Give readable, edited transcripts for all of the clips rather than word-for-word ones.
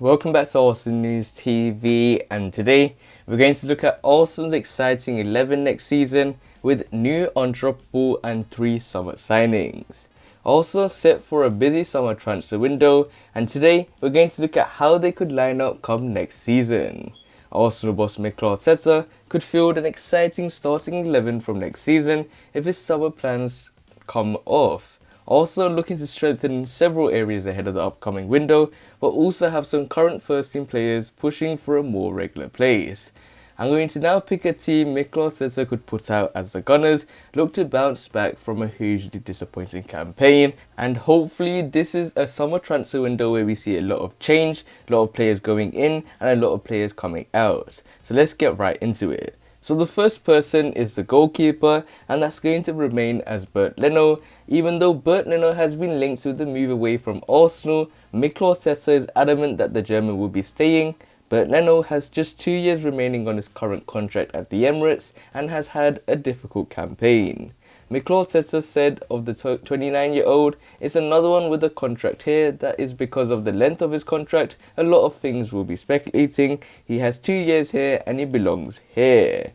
Welcome back to Arsenal News TV, and today we're going to look at Arsenal's exciting 11 next season with new undroppable and 3 summer signings. Also set for a busy summer transfer window, and today we're going to look at how they could line up come next season. Arsenal boss Mikel Arteta could field an exciting starting 11 from next season if his summer plans come off. Also looking to strengthen several areas ahead of the upcoming window, but also have some current first team players pushing for a more regular place. I'm going to now pick a team Mikel Arteta could put out as the Gunners look to bounce back from a hugely disappointing campaign, and hopefully this is a summer transfer window where we see a lot of change, a lot of players going in and a lot of players coming out. So let's get right into it. So the first person is the goalkeeper, and that's going to remain as Bernd Leno. Even though Bernd Leno has been linked with the move away from Arsenal, Mikel Arteta is adamant that the German will be staying. Bernd Leno has just 2 years remaining on his current contract at the Emirates and has had a difficult campaign. Mikel Arteta said of the 29-year-old, "It's another one with a contract here. That is because of the length of his contract. A lot of things will be speculating. He has 2 years here and he belongs here."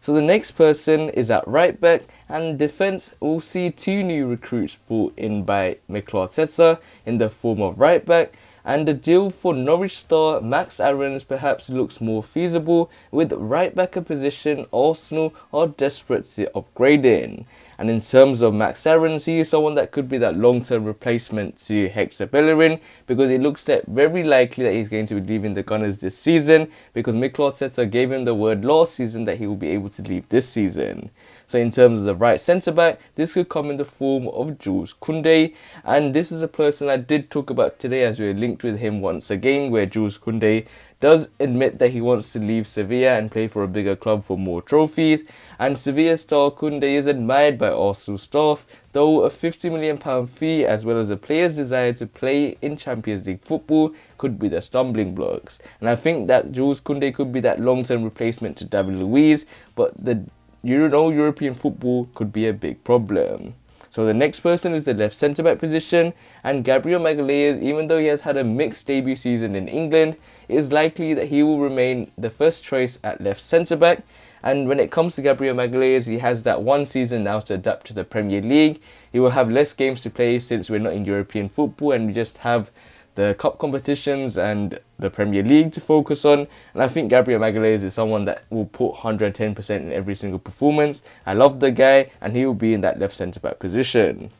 So the next person is at right back, and defence will see 2 new recruits brought in by Mikel Arteta in the form of right back. And the deal for Norwich star Max Aarons perhaps looks more feasible, with right back a position Arsenal are desperate to upgrade in. And in terms of Max Aarons, he is someone that could be that long-term replacement to Hector Bellerin, because it looks like very likely that he's going to be leaving the Gunners this season, because Mikel Arteta gave him the word last season that he will be able to leave this season. So in terms of the right centre-back, this could come in the form of Jules Kounde, and this is a person I did talk about today as we're linked with him once again, where Jules Kounde does admit that he wants to leave Sevilla and play for a bigger club for more trophies, and Sevilla star Kounde is admired by Arsenal staff, though a £50 million fee as well as the player's desire to play in Champions League football could be the stumbling blocks. And I think that Jules Kounde could be that long-term replacement to David Luiz, but the European football could be a big problem. So the next person is the left centre-back position, and Gabriel Magalhaes, even though he has had a mixed debut season in England, it is likely that he will remain the first choice at left centre-back. And when it comes to Gabriel Magalhaes, he has that 1 season now to adapt to the Premier League. He will have less games to play since we're not in European football and we just have the cup competitions and the Premier League to focus on. And I think Gabriel Magalhaes is someone that will put 110% in every single performance. I love the guy, and he will be in that left centre-back position.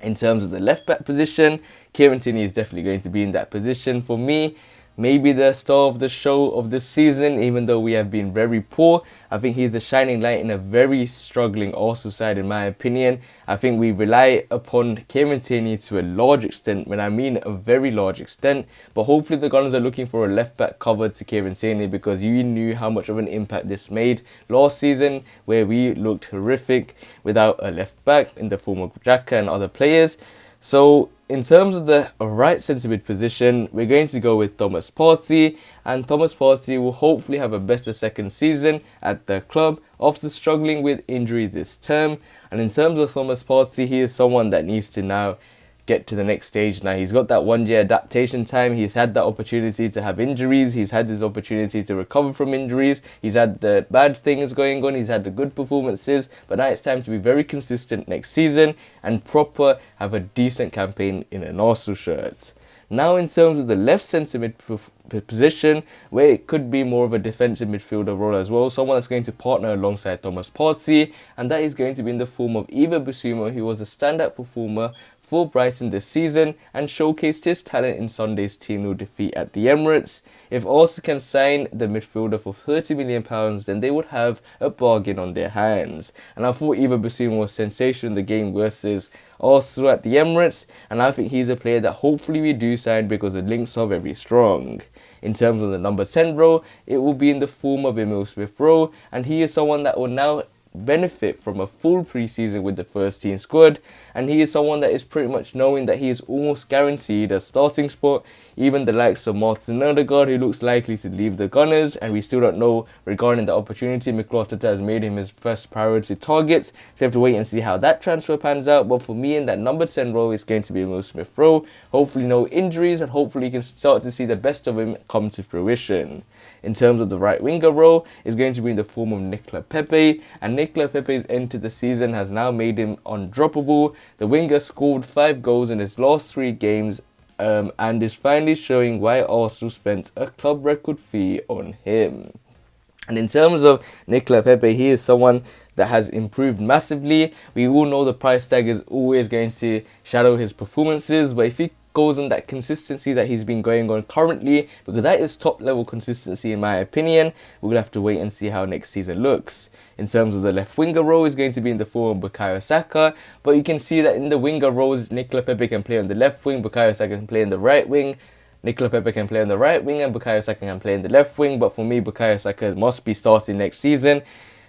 In terms of the left-back position, Kieran Tierney is definitely going to be in that position for me. Maybe the star of the show of this season, even though we have been very poor. I think he's the shining light in a very struggling Arsenal side, in my opinion. I think we rely upon Kieran Tierney to a large extent, when I mean a very large extent. But hopefully the Gunners are looking for a left-back cover to Kieran Tierney, because you knew how much of an impact this made last season, where we looked horrific without a left-back in the form of Xhaka and other players. So in terms of the right centre-mid position, we're going to go with Thomas Partey, and Thomas Partey will hopefully have a better second season at the club after struggling with injury this term. And in terms of Thomas Partey, he is someone that needs to now get to the next stage. Now he's got that 1 year adaptation time. He's had that opportunity to have injuries. He's had his opportunity to recover from injuries. He's had the bad things going on. He's had the good performances. But now it's time to be very consistent next season and have a decent campaign in an Arsenal shirt. Now in terms of the left centre-mid position, where it could be more of a defensive midfielder role as well, someone that's going to partner alongside Thomas Partey, and that is going to be in the form of Yves Bissouma, who was a standout performer for Brighton this season and showcased his talent in Sunday's 2-0 defeat at the Emirates. If Arsenal can sign the midfielder for £30 million, then they would have a bargain on their hands. And I thought Yves Bissouma was sensational in the game versus Arsenal at the Emirates, and I think he's a player that hopefully we do sign, because the links are very strong. In terms of the number 10 role, it will be in the form of Emile Smith Rowe, and he is someone that will now benefit from a full preseason with the first team squad, and he is someone that is pretty much knowing that he is almost guaranteed a starting spot. Even the likes of Martin Odegaard, who looks likely to leave the Gunners, and we still don't know regarding the opportunity. Mikel Arteta has made him his first priority target, so we have to wait and see how that transfer pans out. But for me, in that number 10 role, it's going to be Emile Smith Rowe. Hopefully no injuries, and hopefully you can start to see the best of him come to fruition. In terms of the right winger role, is going to be in the form of Nicolas Pepe, and Nicolas Pepe's end to the season has now made him undroppable. The winger scored 5 goals in his last 3 games, and is finally showing why Arsenal spent a club record fee on him. And in terms of Nicolas Pepe, he is someone that has improved massively. We all know the price tag is always going to shadow his performances, but if he goes on that consistency that he's been going on currently, because that is top level consistency in my opinion, we're going to have to wait and see how next season looks. In terms of the left winger role, is going to be in the form of Bukayo Saka, but you can see that in the winger roles, Nicolas Pepe can play on the left wing, Bukayo Saka can play on the right wing. Nicolas Pepe can play on the right wing and Bukayo Saka can play in the left wing, but for me, Bukayo Saka must be starting next season.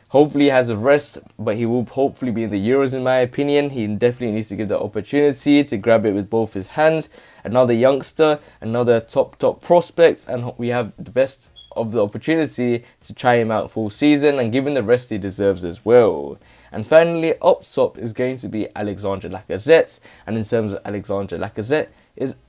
Hopefully he has a rest, but he will hopefully be in the Euros in my opinion. He definitely needs to give the opportunity to grab it with both his hands. Another youngster, another top prospect, and we have the best of the opportunity to try him out full season and give him the rest he deserves as well. And finally, up top is going to be Alexandre Lacazette, and in terms of Alexandre Lacazette,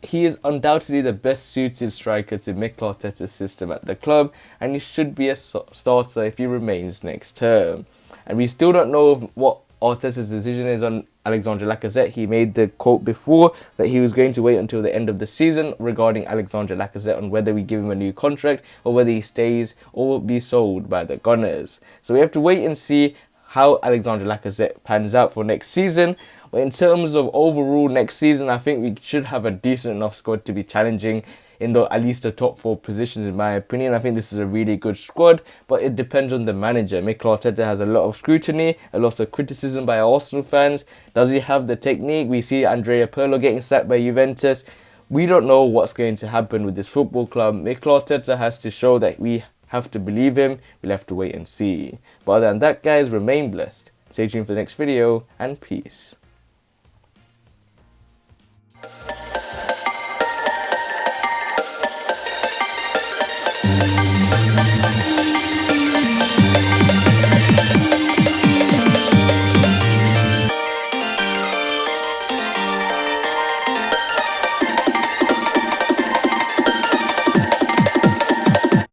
he is undoubtedly the best suited striker to Mikel Arteta's system at the club, and he should be a starter if he remains next term. And we still don't know what Arteta's decision is on Alexandre Lacazette. He made the quote before that he was going to wait until the end of the season regarding Alexandre Lacazette on whether we give him a new contract or whether he stays or will be sold by the Gunners. So we have to wait and see how Alexandre Lacazette pans out for next season. But in terms of overall next season, I think we should have a decent enough squad to be challenging in at least the top 4 positions in my opinion. I think this is a really good squad, but it depends on the manager. Mikel Arteta has a lot of scrutiny, a lot of criticism by Arsenal fans. Does he have the technique? We see Andrea Pirlo getting sacked by Juventus. We don't know what's going to happen with this football club. Mikel Arteta has to show that we have to believe him. We'll have to wait and see. But other than that, guys, remain blessed. Stay tuned for the next video, and peace.